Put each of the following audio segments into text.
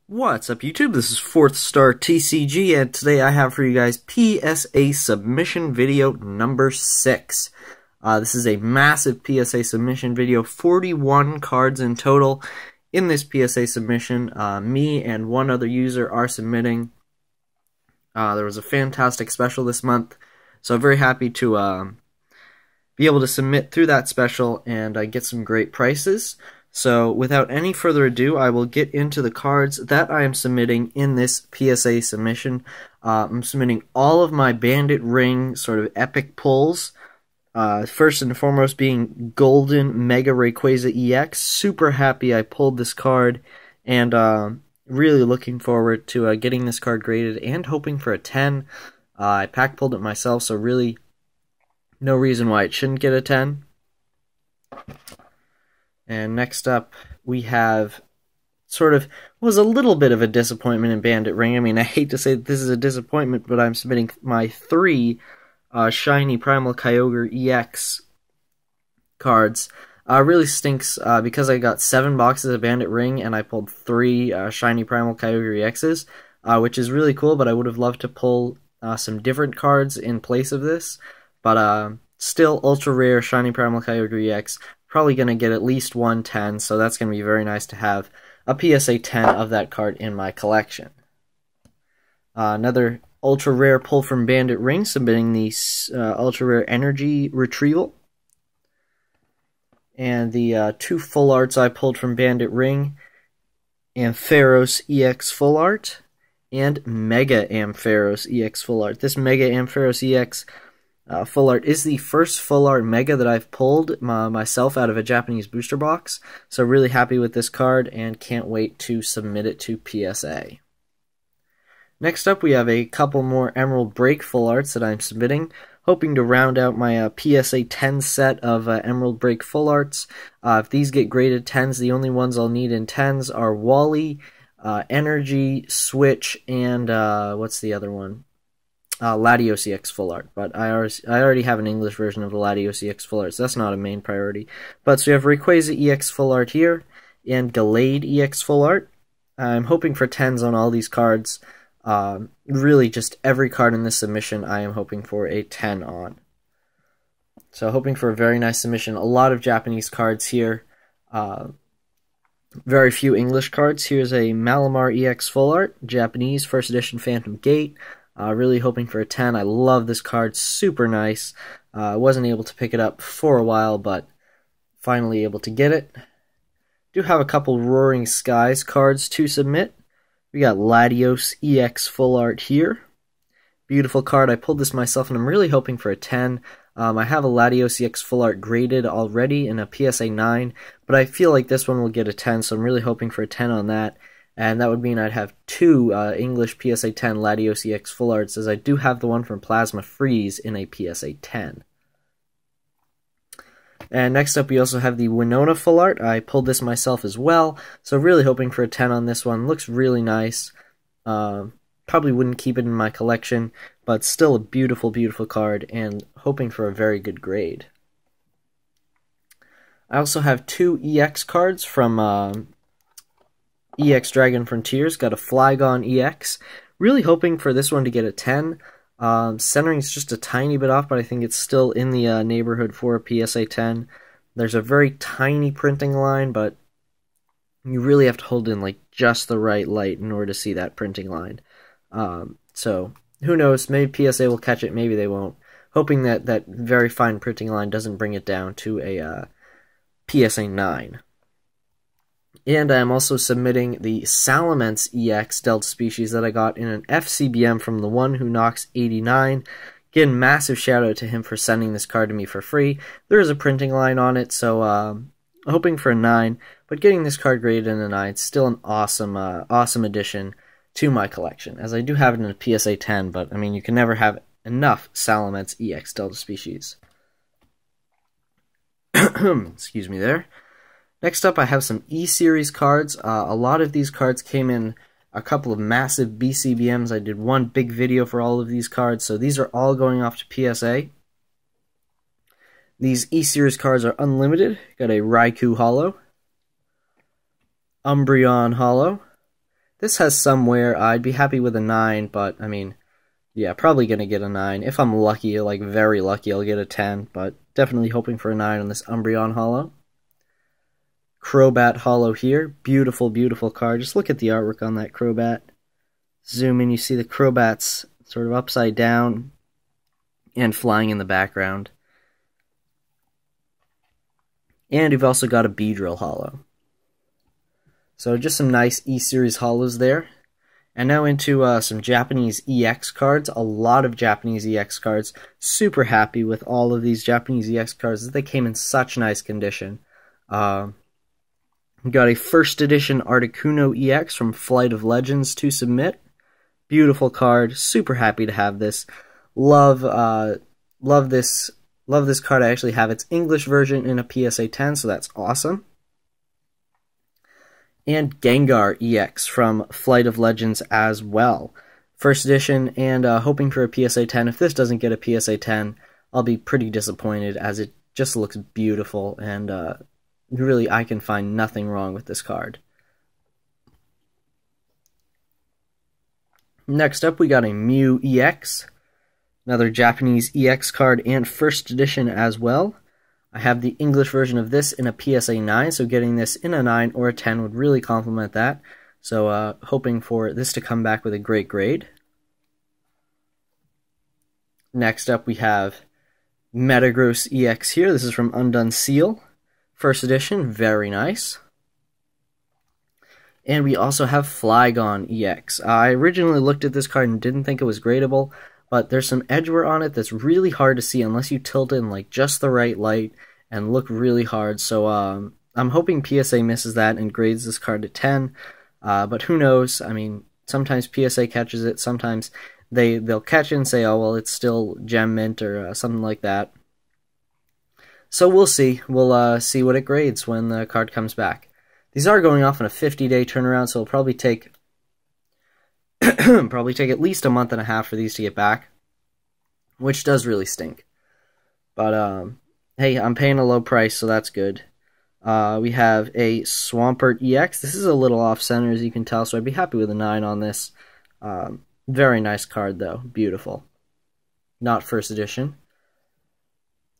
What's up, YouTube? This is 4th Star TCG, and today I have for you guys PSA submission video number 6. This is a massive PSA submission video, 41 cards in total in this PSA submission. Me and one other user are submitting. There was a fantastic special this month, so I'm very happy to be able to submit through that special and get some great prices. So without any further ado, I will get into the cards that I am submitting in this PSA submission. I'm submitting all of my Bandit Ring sort of epic pulls. First and foremost being Golden Mega Rayquaza EX. Super happy I pulled this card, and really looking forward to getting this card graded and hoping for a 10. I pack pulled it myself, so really no reason why it shouldn't get a 10. And next up, we have was a little bit of a disappointment in Bandit Ring. I mean, I hate to say that this is a disappointment, but I'm submitting my 3 shiny Primal Kyogre EX cards. Really stinks because I got 7 boxes of Bandit Ring and I pulled 3 shiny Primal Kyogre EXs, which is really cool, but I would have loved to pull some different cards in place of this. But still, ultra rare shiny Primal Kyogre EX. Probably going to get at least 110, so that's going to be very nice to have a PSA 10 of that card in my collection. Another ultra rare pull from Bandit Ring, submitting the ultra rare Energy Retrieval. And the 2 full arts I pulled from Bandit Ring, Ampharos EX full art and Mega Ampharos EX full art. This Mega Ampharos EX full art is the first full art Mega that I've pulled myself out of a Japanese booster box, so really happy with this card and can't wait to submit it to PSA. Next up, we have a couple more Emerald Break full arts that I'm submitting, hoping to round out my PSA 10 set of Emerald Break full arts. If these get graded 10s, the only ones I'll need in 10s are Wally, Energy, Switch, and what's the other one? Latios EX full art, but I already have an English version of the Latios EX full art, so that's not a main priority. But so we have Rayquaza EX full art here, and Gallade EX full art. I'm hoping for 10s on all these cards. Really, just every card in this submission I am hoping for a 10 on. So hoping for a very nice submission. A lot of Japanese cards here. Very few English cards. Here's a Malamar EX full art, Japanese, first edition Phantom Gate. Really hoping for a 10. I love this card, super nice. I wasn't able to pick it up for a while, but finally able to get it. Do have a couple Roaring Skies cards to submit. We got Latios EX full art here. Beautiful card. I pulled this myself, and I'm really hoping for a 10. I have a Latios EX full art graded already in a PSA 9, but I feel like this one will get a 10, so I'm really hoping for a 10 on that. And that would mean I'd have 2 English PSA 10 Latios EX full arts, as I do have the one from Plasma Freeze in a PSA 10. And next up, we also have the Winona full art. I pulled this myself as well, so really hoping for a 10 on this one. Looks really nice. Probably wouldn't keep it in my collection, but still a beautiful, beautiful card, and hoping for a very good grade. I also have 2 EX cards from EX Dragon Frontiers. Got a Flygon EX. Really hoping for this one to get a 10. Centering is just a tiny bit off, but I think it's still in the neighborhood for a PSA 10. There's a very tiny printing line, but you really have to hold in like just the right light in order to see that printing line. So who knows? Maybe PSA will catch it, maybe they won't. Hoping that that very fine printing line doesn't bring it down to a PSA 9. And I'm also submitting the Salamence EX Delta Species that I got in an FCBM from the One Who Knocks 89. Again, massive shout out to him for sending this card to me for free. There is a printing line on it, so hoping for a 9, but getting this card graded in a 9 is still an awesome, awesome addition to my collection, as I do have it in a PSA 10, but I mean, you can never have enough Salamence EX Delta Species. Excuse me there. Next up, I have some E-Series cards. A lot of these cards came in a couple of massive BCBMs. I did one big video for all of these cards, so these are all going off to PSA. These E-Series cards are unlimited. Got a Raikou Holo, Umbreon Holo, This has some wear. I'd be happy with a 9, but, I mean, yeah, probably going to get a 9. If I'm lucky, like very lucky, I'll get a 10, but definitely hoping for a 9 on this Umbreon holo. Crobat holo here. Beautiful, beautiful card. Just look at the artwork on that Crobat. Zoom in, you see the Crobats sort of upside down and flying in the background. And you've also got a Beedrill holo. So just some nice E-Series holos there. And now into some Japanese EX cards. A lot of Japanese EX cards. Super happy with all of these Japanese EX cards. They came in such nice condition. We got a first edition Articuno EX from Flight of Legends to submit. Beautiful card. Super happy to have this. Love this card. I actually have its English version in a PSA 10, so that's awesome. And Gengar EX from Flight of Legends as well. First edition, and hoping for a PSA 10. If this doesn't get a PSA 10, I'll be pretty disappointed, as it just looks beautiful, and really I can find nothing wrong with this card. Next up, we got a Mew EX. Another Japanese EX card and first edition as well. I have the English version of this in a PSA 9, so getting this in a 9 or a 10 would really complement that. So hoping for this to come back with a great grade. Next up we have Metagross EX here. This is from Undone Seal. First edition, very nice. And we also have Flygon EX. I originally looked at this card and didn't think it was gradable, but there's some edge wear on it that's really hard to see unless you tilt it in like just the right light and look really hard. So I'm hoping PSA misses that and grades this card to 10. But who knows? I mean, sometimes PSA catches it. Sometimes they'll catch it and say, oh, well, it's still gem mint or something like that. So we'll see. We'll see what it grades when the card comes back. These are going off on a 50-day turnaround, so it'll probably take at least a month and a half for these to get back, which does really stink. But hey, I'm paying a low price, so that's good. We have a Swampert EX. This is a little off-center, as you can tell, so I'd be happy with a 9 on this. Very nice card, though. Beautiful. Not first edition.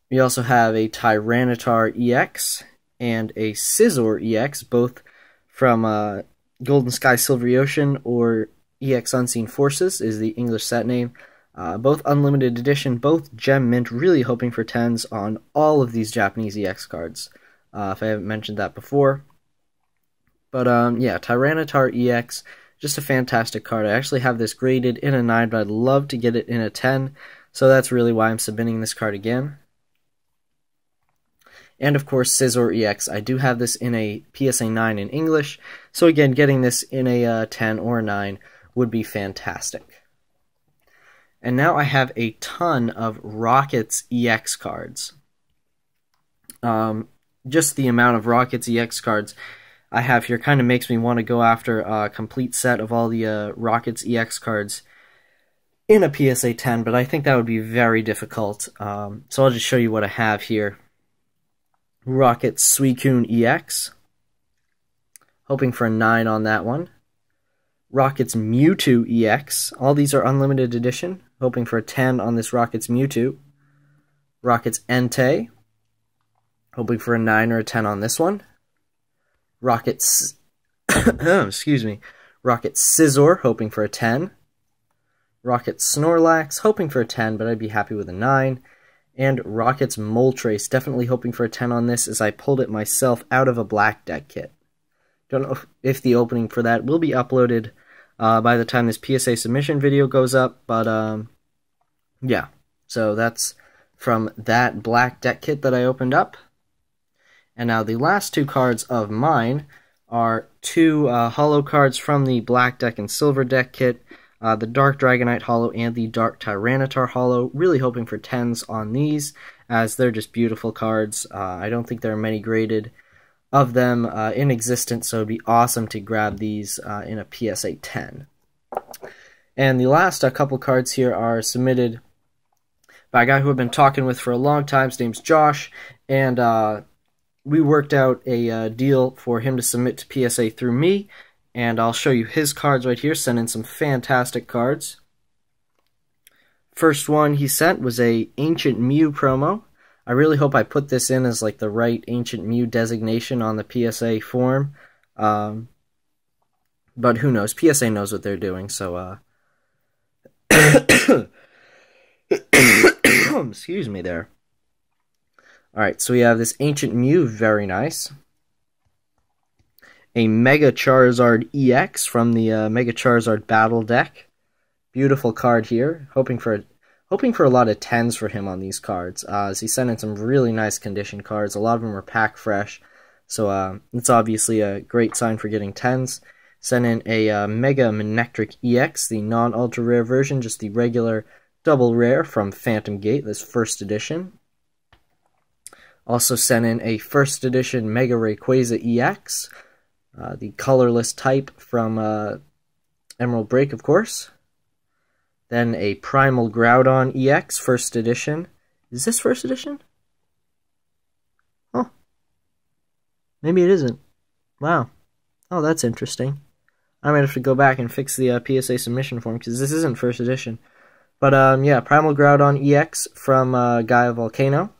We also have a Tyranitar EX and a Scizor EX, both from Golden Sky Silvery Ocean, or EX Unseen Forces is the English set name. Both unlimited edition, both gem mint. Really hoping for 10s on all of these Japanese EX cards, if I haven't mentioned that before. But yeah, Tyranitar EX, just a fantastic card. I actually have this graded in a 9, but I'd love to get it in a 10, so that's really why I'm submitting this card again. And of course, Scizor EX. I do have this in a PSA 9 in English, so again, getting this in a 10 or a 9 would be fantastic. And now I have a ton of Rockets EX cards. Just the amount of Rockets EX cards I have here kind of makes me want to go after a complete set of all the Rockets EX cards in a PSA 10, but I think that would be very difficult. So I'll just show you what I have here. Rockets Suicune EX. Hoping for a 9 on that one. Rockets Mewtwo EX. All these are unlimited edition. Hoping for a 10 on this Rockets Mewtwo. Rockets Entei. Hoping for a 9 or a 10 on this one. Rockets... excuse me. Rockets Scizor. Hoping for a 10. Rockets Snorlax. Hoping for a 10, but I'd be happy with a 9. And Rockets Moltres, definitely hoping for a 10 on this, as I pulled it myself out of a black deck kit. Don't know if the opening for that will be uploaded by the time this PSA submission video goes up, but yeah. So that's from that black deck kit that I opened up. And now the last two cards of mine are two holo cards from the black deck and silver deck kit. The Dark Dragonite holo and the Dark Tyranitar holo. Really hoping for 10s on these, as they're just beautiful cards. I don't think there are many graded of them in existence, so it'd be awesome to grab these in a PSA 10. And the last couple cards here are submitted by a guy who I've been talking with for a long time. His name's Josh, and we worked out a deal for him to submit to PSA through me, and I'll show you his cards right here. Sent in some fantastic cards. First one he sent was a Ancient Mew promo. I really hope I put this in as like the right Ancient Mew designation on the PSA form. But who knows? PSA knows what they're doing, so excuse me there. Alright, so we have this Ancient Mew, very nice. A Mega Charizard EX from the Mega Charizard Battle deck. Beautiful card here. Hoping for a lot of 10s for him on these cards. As he sent in some really nice condition cards. A lot of them were pack fresh, so it's obviously a great sign for getting 10s. Sent in a Mega Manectric EX, the non-ultra rare version, just the regular double rare from Phantom Gate, this first edition. Also sent in a first edition Mega Rayquaza EX, the colorless type from Emerald Break, of course. Then a Primal Groudon EX, first edition. Is this first edition? Oh. Maybe it isn't. Wow. Oh, that's interesting. I might have to go back and fix the PSA submission form, because this isn't first edition. But, yeah, Primal Groudon EX from Gaia Volcano.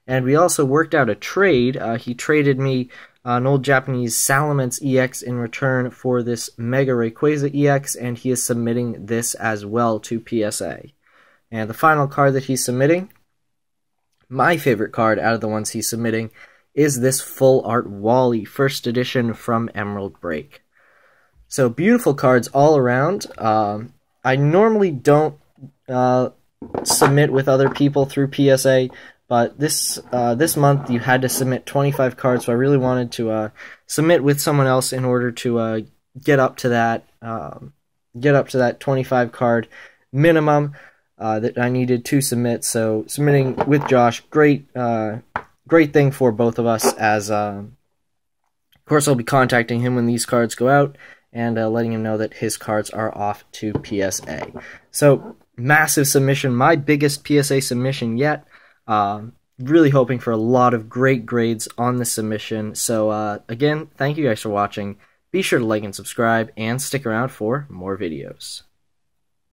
And we also worked out a trade. He traded me an old Japanese Salamence EX in return for this Mega Rayquaza EX, and he is submitting this as well to PSA. And the final card that he's submitting, my favorite card out of the ones he's submitting, is this Full Art Wally, first edition from Emerald Break. So beautiful cards all around. I normally don't submit with other people through PSA, but this month you had to submit 25 cards, so I really wanted to submit with someone else in order to get up to that 25 card minimum that I needed to submit. So submitting with Josh, great thing for both of us. As of course, I'll be contacting him when these cards go out and letting him know that his cards are off to PSA. So massive submission, my biggest PSA submission yet. Really hoping for a lot of great grades on the submission. So again, thank you guys for watching. Be sure to like and subscribe, and stick around for more videos.